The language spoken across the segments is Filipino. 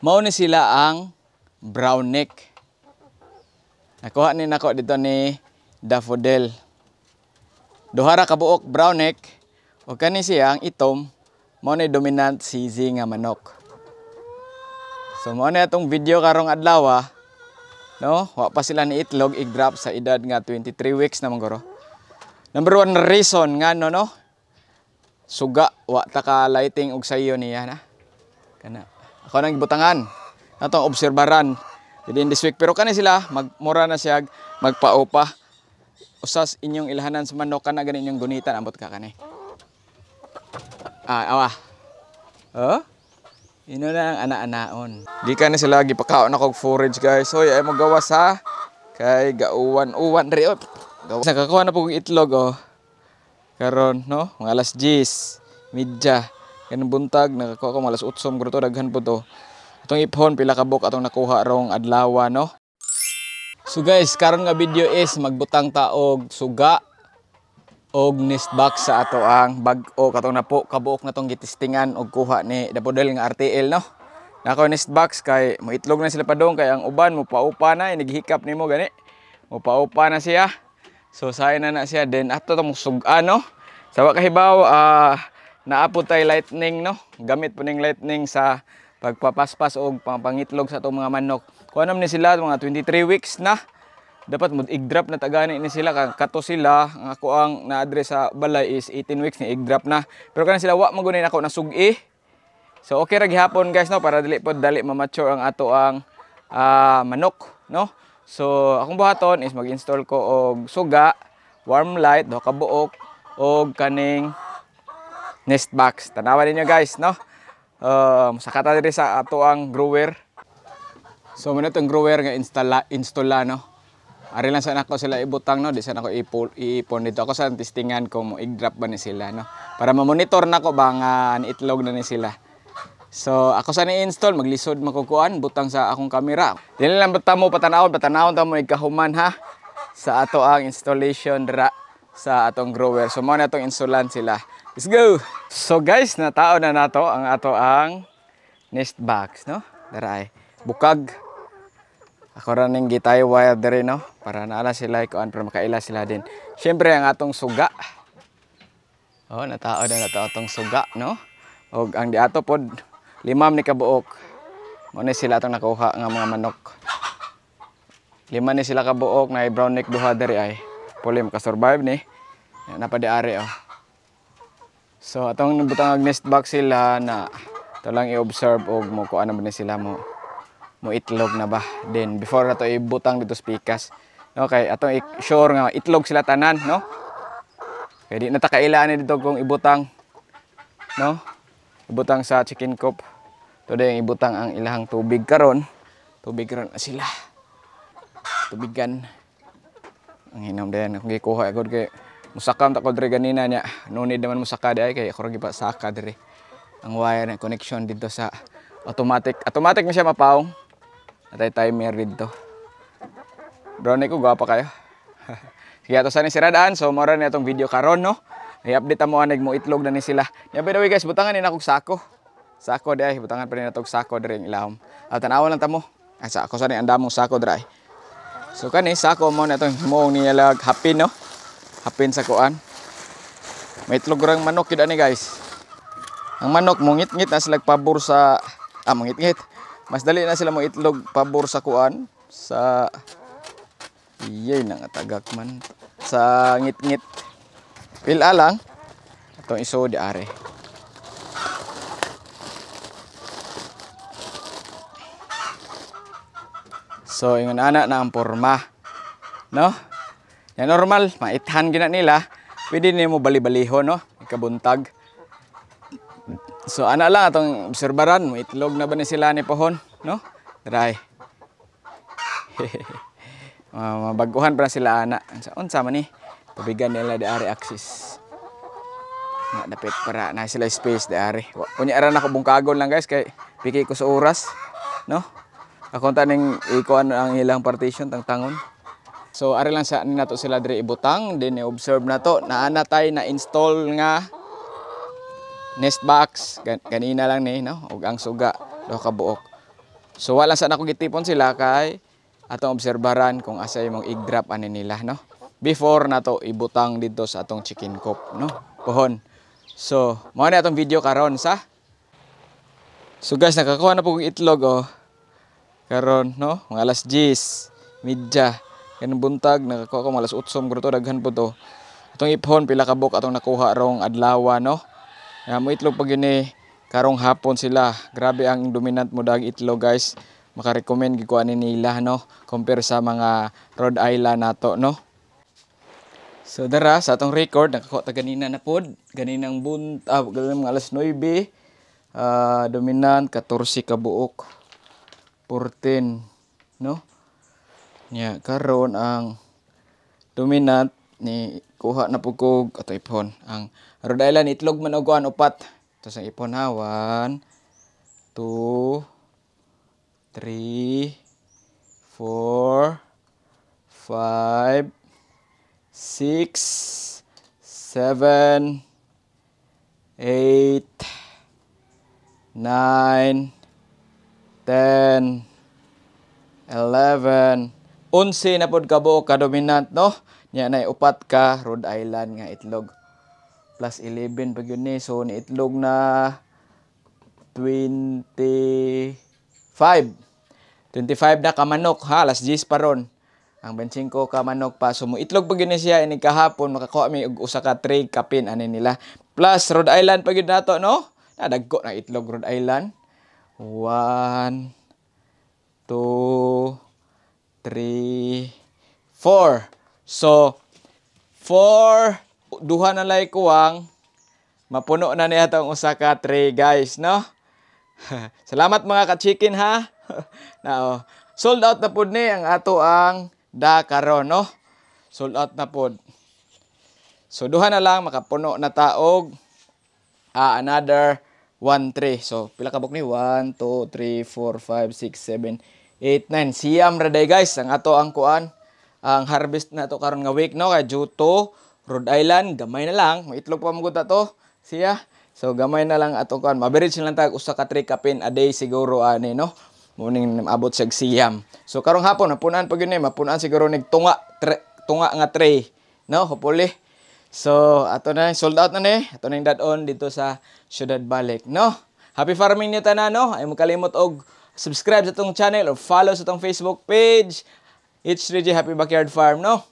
Mao ni sila ang brown neck. Nakuha ni nako dito ni Daffodil. Duha ra ka buok brown neck o kani siya ang itom mao ni dominant CZ nga manok. So mao na atong video karong adlaw, no? Wa pa sila ni itlog i-drop sa edad nga 23 weeks na manggoro. Number one reason nga no, suga wa ta ka lighting og sayo niya na. Kana ako nang gibutangan atong obserbaran within this week, pero kani sila magmura na siya magpaupa. Usas inyong ilhanan sa manok kana gani inyong gunitan ambot ka kani. Awa. Oh? Ino na ang ana-anaon. Di ka na sila gipakaon na kog forage guys. Hoy ay mo gawas ha. Kay gauwan-uwan diri op. Gawas nakakuha na pug itlog oh. Karon no, mga alas 10, midya. Kanang buntag nakakuha ko mga alas 8 guro to daghan po to. Atong iphon pila ka buk atong nakuha rong adlaw no. So guys, karon nga video is magbutang ta og suga og nest box sa ato ang bag-o katong napo kabuok na tong gitistingan og kuha ni Daffodil nga RTL no. Nako nest box kay mo itlog na sila padong kay ang uban mo paupa na naghihikap nimo gani. Mo paupa na siya. So sayon na siya then ato tong suga no. Sa wa kahibaw naapod tay lightning no. Gamit po ning lightning sa pagpapaspas og pangitlog sa atong mga manok. Kuha naman ni sila mga 23 weeks na. Dapat mag-drop na tagani ni sila. Kato sila, ang ako ang na-address sa balay is 18 weeks ni i-drop na. Pero kana sila, wa magunin ako nasugi. So okay ra gihapon guys no, para dili po dali ma-mature ang ato ang manok no. So akong buhaton is mag-install ko og suga, warm light, do kabuok, og kaning nest box. Tanawan ninyo guys no. Sakata diri sa ato ang grower. So muna itong grower nga installa no. Ari lang sana ako sila ibutang no, di sana ako iipon dito. Ako sa testingan ko mo i-drop ba ni sila no. Para ma-monitor na ko ba nga itlog na ni sila. So ako sana i-install, maglisod makukuan, butang sa akong kamera. Dili lang bata mo patanawon ta mo ikahuman ha sa ato ang installation dira sa atong grower. So mo na itong installan sila. Let's go! So guys, natao na nato ang ato ang nest box no. Dara ay bukag. Ako ra ning gitay wire diri no para naala sila kuan para makaila sila din. Syempre ang atong suga. Oh, natao na nato atong suga no. Og ang diato pod limam ni kabuok. Mo ni sila atong nakuha nga mga manok. Lima ni sila kabuok na brown neck duha diri ay. Puli ka survive ni. Napadi ari oh. So atong butang nest box sila na to lang i-observe og mo kuan na ni sila mo itlog na ba. Then before na to ibutang dito sa pikas. Okay, atong sure nga itlog sila tanan, no? Kaya di na ta kailangan dito kung ibutang, no? Ibutang sa chicken coop. Today yung ibutang ang ilahang tubig karon. Tubig karon na sila. Tubigan. Ang hinom din kung gikuha agad kay musakam ta ko diri ganina nya. No need naman musaka di ay kay ako ra gipasaka diri. Ang wire na connection dito sa automatic. Automatic mo siya mapaong. Atay timer dito. Brown ko gwapa kayo. Sige ato sa ni siradaan. So mora ni atong video karon no. I-update mo aneg mo itlog na ni sila. Ya by the way guys, butangan ni na kog sako. Sako di ay butangan pa ni natog sako diri ang ilahom. Tan-awon lang ta mo. Asa ako sa ni andamong sako diri. So kani sako mo na itong himong niyalag hapin no. Hapin sa kuan. May itlog rang manok yun ani guys. Ang manok mungit-ngit na sila pabor sa mungit-ngit. Mas dali na sila mo itlog pabor sa kuan sa iyay nang tagak man sa ngit-ngit. Pila lang atong iso di are. So ingon ana na ang porma. No? Ya normal, maithan gina nila. Pwede nimo bali-balihon no, ikabuntag. So ana lang atong obserbaran mo itlog na ba ni sila ni pohon, no? Dry. Mabaguhan pa na sila ana. Unsa man ni? Tubigan nila di ari axis. Na dapat para na sila space di ari. Unya ara na ko bungkagon lang guys kay piki ko sa oras, no? Ako taning ikuan ang ilang partition tangon. So ari lang sa ni nato sila diri ibutang, then i-observe nato na ana tay na install nga nest box kanina lang ni no ug ang suga do ka buok. So wala sa ako gitipon sila kay atong obserbaran kung asa imong i-drop ani nila, no? Before nato ibutang dito sa atong chicken coop, no? Pohon. So, mao na atong video karon sa. So guys, nakakuha na po kong itlog oh. Karon, no? Mga alas 10, midya. Kanang buntag nakakuha ko mga alas 8 guro to daghan po to. Atong iphon pila ka buk atong nakuha rong adlaw, no? Mo itlog pag yun karong hapon sila. Grabe ang dominant mo dag itlog, guys. Maka-recommend gid ko ani nila, no? Compare sa mga Rhode Island nato, no? So dara sa atong record nakakuha ta ganina na pod. Ganinang ganang mga alas 9. Dominant 14 ka buok. 14, no? Nya karon ang dominant ni kuha na pud ko ato iphon. Ang Rhode Island itlog man og upat. Ito sa iphon ha. 1 2 3 4 5 6 7 8 9 10 11 11 na pod ka buok ka dominant, no? Nya na upat ka Rhode Island nga itlog. Plus 11 pag yun ni. So ni itlog na 25. 25 na ka manok ha. Alas 10 pa ron. Ang 25 ka manok pa. So mo itlog pag yun siya ini kahapon makakuha mi og usa ka tray kapin ani nila. Plus Rhode Island pag yun nato, no? Nadagko na itlog Rhode Island. 1 2 3 4. So 4 duha na lay kuwang mapuno na niya tong usa ka tray, guys, no? Salamat mga ka-chicken ha. Now, sold out na pud ni ang ato ang karon, no? Sold out na pud. So duha na lang makapuno na taog another 1 tray. So pila ka buk ni? 1 2 3 4 5 6 7 8 9. Siyam ra day, guys, ang ato ang kuan. Ang harvest na to karon nga week, no? Kay due to Rhode Island, gamay na lang. Maitlog pa mo to siya. So gamay na lang ato kuan. Maberage lang tag usa ka tray kapin a day siguro ani, no? Muning abot sa siyam. So karong hapon napunan pag yun mapunan siguro nig tunga nga tray, no? Hopefully. So ato na sold out na ni. Ato na dadon dito sa Ciudad Balik, no? Happy farming niyo tanan, no? Ay mo kalimot og subscribe sa tong channel or follow sa tong Facebook page. H3J Happy Backyard Farm, no?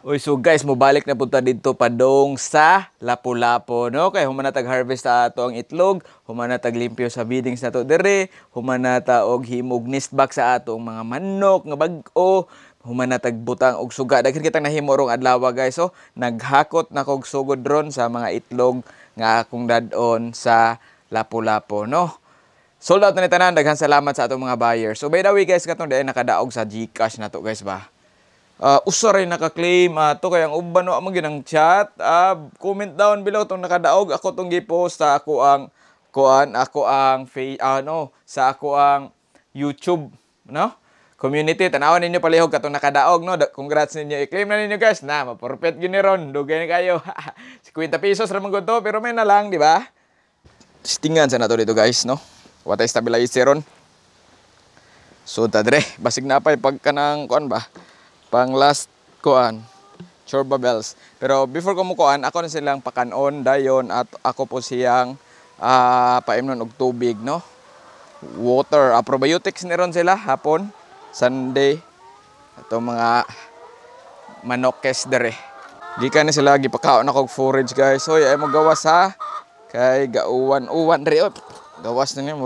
Uy, so guys, mobalik na punta dito padong sa Lapu-Lapu, no? Kaya humanatag harvest ta ato ang itlog, humanatag limpyo sa feedings nato dire, humanata og himog nest box sa atong mga manok nga bag-o, humanatag butang og suga. Daghan kitang nahimo rong adlaw, guys. So, naghakot na kog sugod ron sa mga itlog nga akong dadon sa Lapu-Lapu, no? Sold out na ni tanan. Daghan salamat sa atong mga buyers. So by the way, guys, katong dai nakadaog sa GCash na to, guys, ba. Usa ray naka-claim to kay ang uban wa mo ginang chat. Comment down below tong nakadaog. Ako tong gi-post sa ako ang sa ako ang YouTube, no? Community, tanawon ninyo palihog katong nakadaog, no? Congrats ninyo. I-claim na ninyo, guys. Na, ma-perfect gyud ni ron. Dugay na kayo. 50 pesos ra man gud to, pero may na lang, di ba? Tistingan sa nato dito, guys, no? Watay stabilizer ron. So tadre, basig na pay pagka ng kuan ba? Pang last kuan, chorba bells. Pero before ko mo kuan, ako na silang pakanon dayon at ako po siyang paimnon og tubig, no? Water, probiotics ni ron sila hapon, Sunday. Ato mga manokes dere. Gikan ni sila gipakaon ako og forage, guys. So ay mo gawas ha. Kay gauwan-uwan re. Gawas na niya.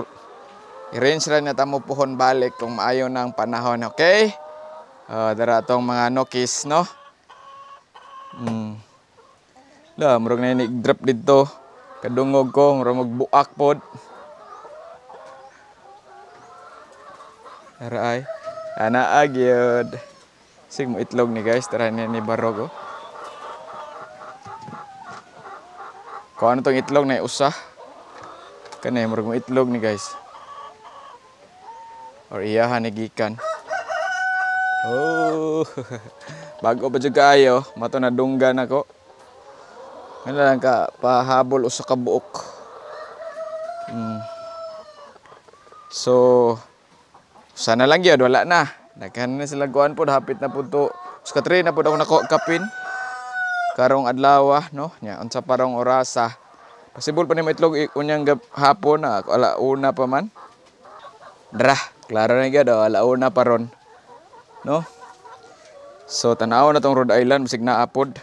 I-range lang na tamo puhon balik kung maayo ng panahon. Okay? Dara itong mga nokis, no? Murag na yung drop dito. Kadungog ko. Murag magbuak pod. Dara ay. Anaag yun. Sig mo itlog ni, guys. Dara niya ni Barog, oh. Kung ano itong itlog na usa. Kanay, murag mo itlog ni, guys. Or iyahan ni gikan. Oh, bago pa dyan kayo. Mato na dunggan ako. Ano lang ka, pahabol o sa kabuok. So, Sana lang gyud wala na. Daghan na sila kuan pod hapit na pud to. Sa 3 na pud ako nakakapin. Karong adlaw no. Nya unsa parang orasa. Possible pa ni maitlog unyang hapon na alauna pa man. Dra, klaro na gyud alauna pa ron. No? So tanaw na tong Rhode Island bisig na apod.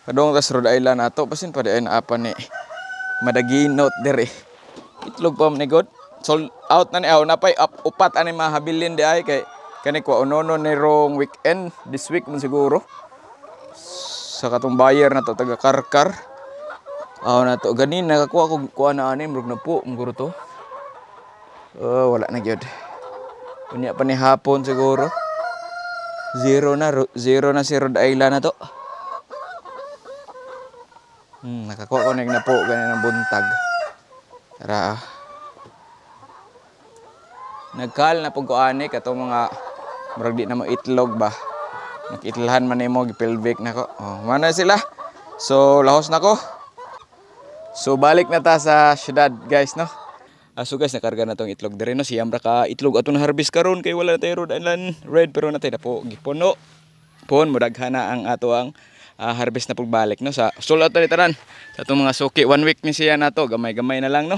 Kadong tas Rhode Island ato pasin pa di ay naapan ni madaginot dere. Itlog pa man ni god. Sold out na ni aw napay upat ani mahabilin di ay kay kani ko unono ni rong weekend this week man siguro. Sa katong buyer na to taga Karkar. Aw na to ganin nakakuha ko kuha na ani murag na po muguro to. Wala na gyud. Unya pa ni hapon siguro. Zero na si Rhode Island na to. Nakakuha ko na po ganin ng buntag. Tara. Nagkal na pug ko ani katong mga murag di na mo itlog ba. Nakitlahan man nimo gipelvic nako. Mana sila. So lahos nako. So balik na ta sa syudad guys no. So guys nakarga na tong itlog dire no. Siyam ra ka itlog aton harvest karon kay wala tay Rhode Island red pero natay na po gipuno. Pon mudaghan na ang ato ang harvest na pagbalik no sa sulat ni tanan. Sa atong mga suki 1 week ni siya nato gamay-gamay na lang no.